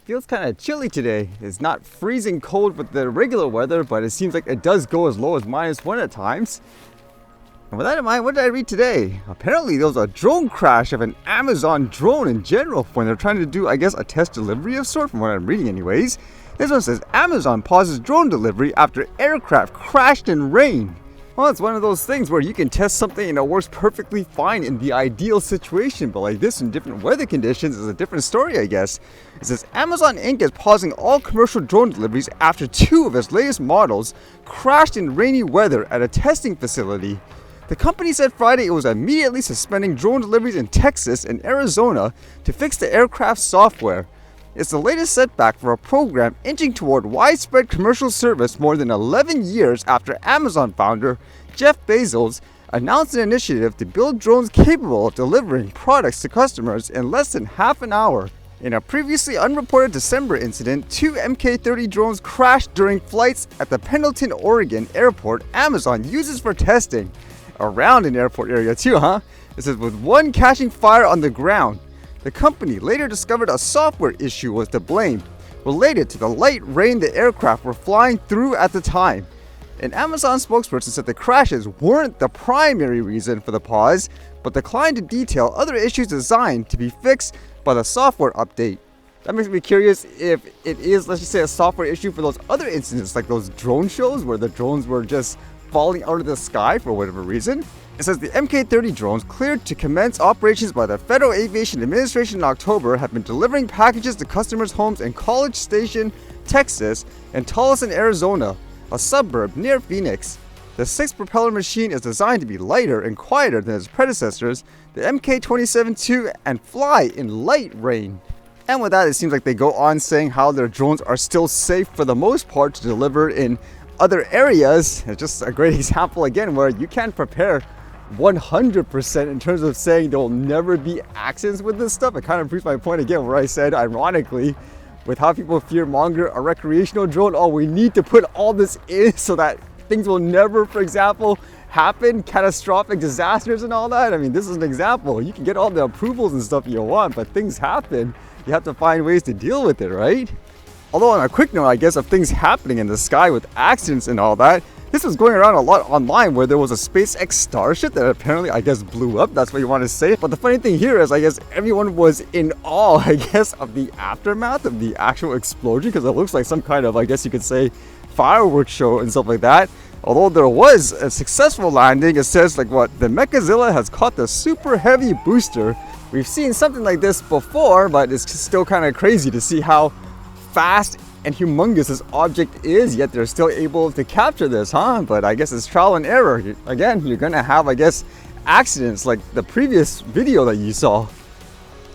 Feels kind of chilly today. It's not freezing cold with the regular weather, but it seems like it does go as low as -1 at times. And with that in mind, what did I read today? Apparently there was a drone crash of an Amazon drone in general when they're trying to do, I guess, a test delivery of sort, from what I'm reading anyways. This one says Amazon pauses drone delivery after aircraft crashed in rain. Well, it's one of those things where you can test something and it works perfectly fine in the ideal situation, but like this in different weather conditions is a different story, I guess. It says Amazon Inc. is pausing all commercial drone deliveries after 2 of its latest models crashed in rainy weather at a testing facility. The company said Friday it was immediately suspending drone deliveries in Texas and Arizona to fix the aircraft's software. It's the latest setback for a program inching toward widespread commercial service more than 11 years after Amazon founder Jeff Bezos announced an initiative to build drones capable of delivering products to customers in less than half an hour. In a previously unreported December incident, 2 Mk-30 drones crashed during flights at the Pendleton, Oregon airport Amazon uses for testing. Around an airport area too, huh? It says with one catching fire on the ground. The company later discovered a software issue was to blame, related to the light rain the aircraft were flying through at the time. An Amazon spokesperson said the crashes weren't the primary reason for the pause, but declined to detail other issues designed to be fixed by the software update. That makes me curious if it is, let's just say, a software issue for those other incidents, like those drone shows where the drones were just falling out of the sky for whatever reason. It says the Mk-30 drones cleared to commence operations by the Federal Aviation Administration in October have been delivering packages to customers' homes in College Station, Texas, and Tolleson, Arizona, a suburb near Phoenix. The 6-propeller machine is designed to be lighter and quieter than its predecessors, the Mk-27-2, and fly in light rain. And with that, it seems like they go on saying how their drones are still safe for the most part to deliver in other areas. It's just a great example again where you can't prepare 100% in terms of saying there will never be accidents with this stuff. It kind of proves my point again where I said, ironically, with how people fear monger a recreational drone, oh, we need to put all this in so that things will never, for example, happen, catastrophic disasters and all that. I mean, this is an example. You can get all the approvals and stuff you want, but things happen. You have to find ways to deal with it, right? Although on a quick note, I guess, of things happening in the sky with accidents and all that, this was going around a lot online where there was a SpaceX starship that apparently, I guess, blew up. That's what you want to say. But the funny thing here is, I guess, everyone was in awe, I guess, of the aftermath of the actual explosion, because it looks like some kind of, I guess you could say, fireworks show and stuff like that. Although there was a successful landing, it says, like, what, the Mechazilla has caught the super heavy booster. We've seen something like this before, but it's still kind of crazy to see how fast and humongous this object is, yet they're still able to capture this, huh? But I guess it's trial and error. Again, you're gonna have, I guess, accidents like the previous video that you saw.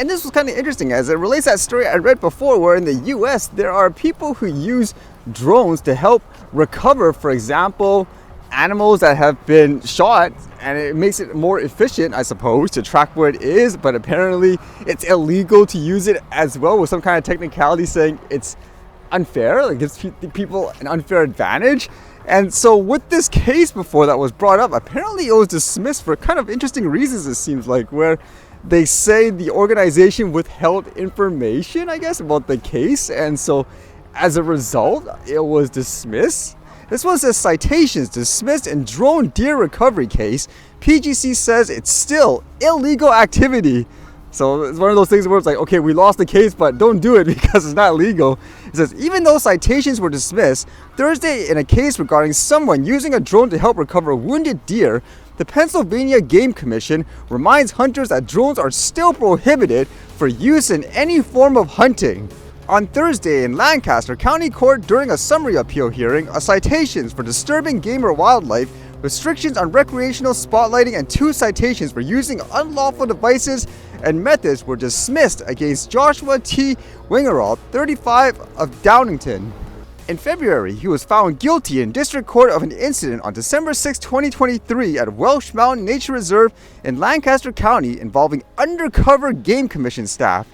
And this was kind of interesting as it relates to that story I read before where in the US there are people who use drones to help recover, for example, animals that have been shot, and it makes it more efficient, I suppose, to track where it is, but apparently it's illegal to use it as well, with some kind of technicality saying it's unfair, like gives people an unfair advantage. And so with this case before that was brought up, apparently it was dismissed for kind of interesting reasons, it seems like, where they say the organization withheld information, I guess, about the case, and so as a result it was dismissed. This one says citations dismissed in drone deer recovery case. PGC says it's still illegal activity. So it's one of those things where it's like, okay, we lost the case, but don't do it because it's not legal. It says, even though citations were dismissed Thursday in a case regarding someone using a drone to help recover wounded deer, the Pennsylvania Game Commission reminds hunters that drones are still prohibited for use in any form of hunting. On Thursday in Lancaster County Court during a summary appeal hearing, citations for disturbing game or wildlife, restrictions on recreational spotlighting, and 2 citations for using unlawful devices and methods were dismissed against Joshua T. Wingerall, 35, of Downingtown. In February, he was found guilty in district court of an incident on December 6, 2023 at Welsh Mountain Nature Reserve in Lancaster County involving undercover Game Commission staff.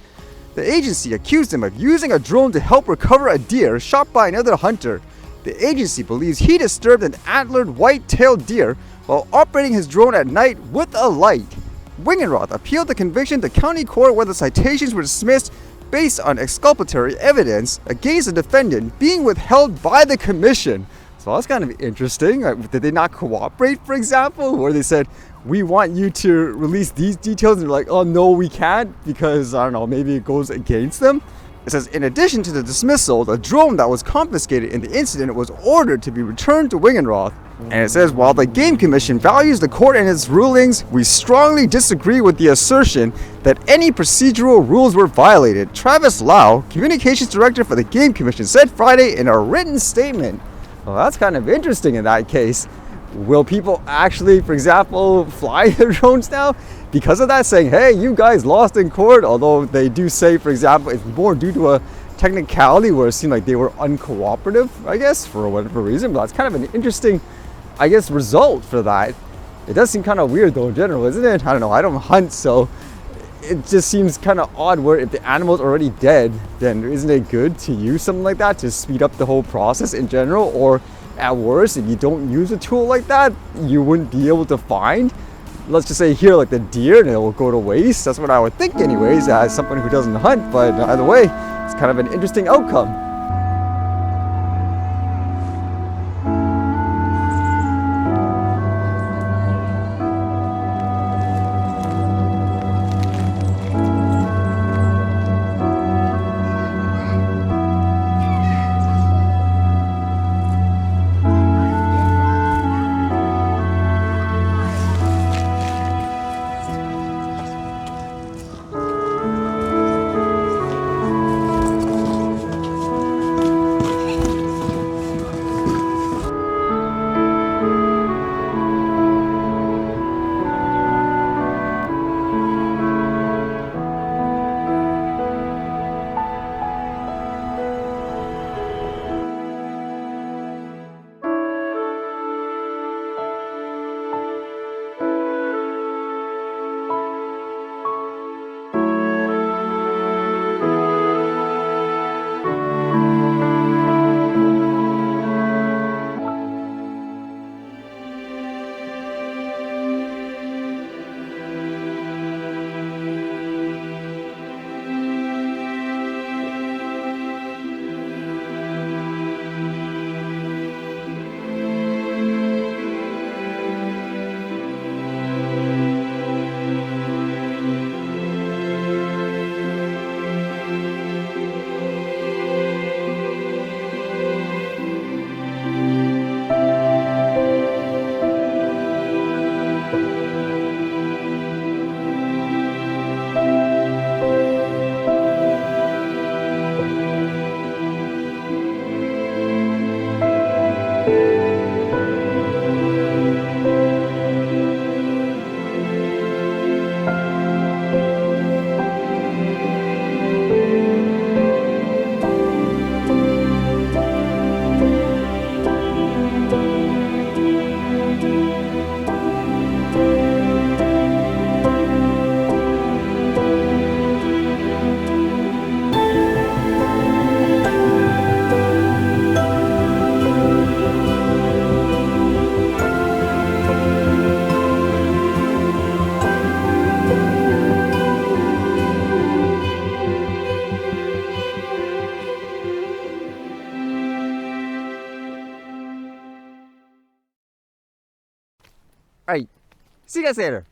The agency accused him of using a drone to help recover a deer shot by another hunter. The agency believes he disturbed an antlered white-tailed deer while operating his drone at night with a light. Wingenroth appealed the conviction to county court where the citations were dismissed based on exculpatory evidence against the defendant being withheld by the commission. So that's kind of interesting. Did they not cooperate, for example, where they said, we want you to release these details, and they're like, oh no, we can't, because I don't know, maybe it goes against them. It says, in addition to the dismissal, the drone that was confiscated in the incident was ordered to be returned to Wingenroth. And it says, while the Game Commission values the court and its rulings, we strongly disagree with the assertion that any procedural rules were violated. Travis Lau, Communications Director for the Game Commission, said Friday in a written statement. Well, that's kind of interesting in that case. Will people actually, for example, fly their drones now? Because of that, saying, hey, you guys lost in court, although they do say, for example, it's more due to a technicality where it seemed like they were uncooperative, I guess, for whatever reason. But that's kind of an interesting, I guess, result for that. It does seem kind of weird, though, in general, isn't it? I don't know. I don't hunt, so it just seems kind of odd where if the animal's already dead, then isn't it good to use something like that to speed up the whole process in general? Or at worst, if you don't use a tool like that, you wouldn't be able to find, let's just say here, like the deer, and it will go to waste. That's what I would think anyways, as someone who doesn't hunt. But either way, it's kind of an interesting outcome. All right, see you guys later.